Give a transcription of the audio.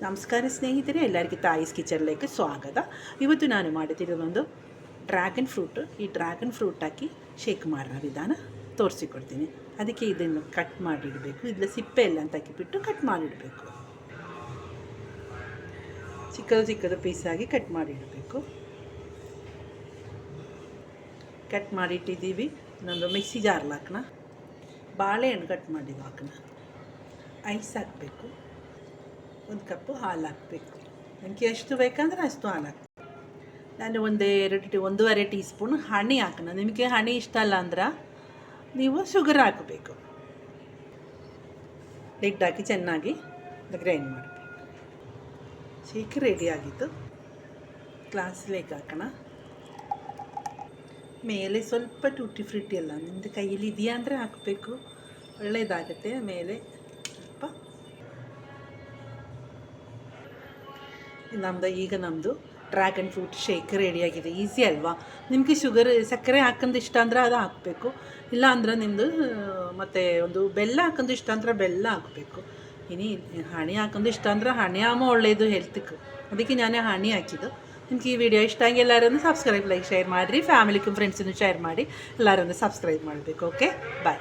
ನಮಸ್ಕಾರ ಸ್ನೇಹಿತರೆ, ಎಲ್ಲರಿಗೂ ತಾಯಿಸ್ ಕಿಚನ್ലേക്ക് ಸ್ವಾಗತ. ಇವತ್ತು ನಾನು ಮಾಡುತ್ತಿರೋದೊಂದು ಡ್ರ್ಯಾಗನ್ ಫ್ರೂಟ್. ಈ ಡ್ರ್ಯಾಗನ್ ಫ್ರೂಟ್ ಹಾಕಿ ಶೇಕ್ ಮಾಡೋ ವಿಧಾನ ತೋರಿಸಿಕೊಡ್ತೀನಿ. ಅದಕ್ಕೆ ಇದನ್ನು ಕಟ್ ಮಾಡಿಡಬೇಕು. ಇದರ ಸಿಪ್ಪೆ ಎಲ್ಲ ಅಂತ ಹಾಕಿಬಿಟ್ಟು ಕಟ್ ಮಾಡಿಡಬೇಕು. ಚಿಕ್ಕದು ಪೀಸಾಗಿ ಕಟ್ ಮಾಡಿಡಬೇಕು. ಕಟ್ ಮಾಡಿಟ್ಟಿದ್ದೀವಿ. ಇನ್ನೊಂದು ಮಿಕ್ಸಿ ಜಾರ್ಲಿ ಹಾಕೋಣ. ಬಾಳೆಹಣ್ಣು ಕಟ್ ಮಾಡಿದ್ದು ಹಾಕೋಣ. ಐಸ್ ಹಾಕಬೇಕು. 1 ಕಪ್ಪು ಹಾಲು ಹಾಕಬೇಕು. ನನಗೆ ಎಷ್ಟು ಬೇಕಂದ್ರೆ ಅಷ್ಟು ಹಾಲು ಹಾಕಿ. ನಾನು 1.5 ಟೀ ಸ್ಪೂನ್ ಹನಿ ಹಾಕೋಣ. ನಿಮಗೆ ಹನಿ ಇಷ್ಟ ಅಲ್ಲ ಅಂದ್ರೆ ನೀವು ಶುಗರ್ ಹಾಕಬೇಕು. ಲಿಡ್ ಹಾಕಿ ಚೆನ್ನಾಗಿ ಗ್ರೈಂಡ್ ಮಾಡಬೇಕು. ಶೇಕ್ ರೆಡಿ ಆಗಿತ್ತು. ಗ್ಲಾಸ್ಲೇಗೆ ಹಾಕೋಣ. ಮೇಲೆ ಸ್ವಲ್ಪ ಟೂಟಿ ಫ್ರೂಟಿ ಎಲ್ಲ ನಿಮ್ಮದು ಕೈಯಲ್ಲಿ ಇದೆಯಾ ಅಂದರೆ ಹಾಕಬೇಕು, ಒಳ್ಳೆಯದಾಗುತ್ತೆ. ಮೇಲೆ ಸ್ವಲ್ಪ ನಮ್ಮದು ಡ್ರ್ಯಾಗನ್ ಫ್ರೂಟ್ ಶೇಕ್ ರೆಡಿಯಾಗಿದೆ. ಈಸಿ ಅಲ್ವಾ? ನಿಮಗೆ ಸಕ್ಕರೆ ಹಾಕೊಂಡು ಇಷ್ಟ ಅಂದ್ರೆ ಅದು ಹಾಕಬೇಕು. ಇಲ್ಲ ಅಂದ್ರೆ ನಿಮ್ಮದು ಮತ್ತು ಒಂದು ಬೆಲ್ಲ ಹಾಕೊಂಡು ಇಷ್ಟ ಅಂದ್ರೆ ಬೆಲ್ಲ ಹಾಕಬೇಕು. ಇನ್ನು ಹಣಿ ಹಾಕೊಂಡು ಇಷ್ಟ ಅಂದ್ರೆ ಹಣಿ ಆಮೋ ಒಳ್ಳೆಯದು ಹೆಲ್ತ್ಗೆ. ಅದಕ್ಕೆ ನಾನು ಹಣಿ ಹಾಕಿದ್ದು. ನಿಮ್ಗೆ ಈ ವಿಡಿಯೋ ಇಷ್ಟ ಆಗಿ ಎಲ್ಲರೂ ಸಬ್ಸ್ಕ್ರೈಬ್, ಲೈಕ್, ಶೇರ್ ಮಾಡಿರಿ. ಫ್ಯಾಮಿಲಿಗೂ ಫ್ರೆಂಡ್ಸನ್ನು ಶೇರ್ ಮಾಡಿ. ಎಲ್ಲರೂ ಸಬ್ಸ್ಕ್ರೈಬ್ ಮಾಡಬೇಕು. ಓಕೆ, ಬಾಯ್.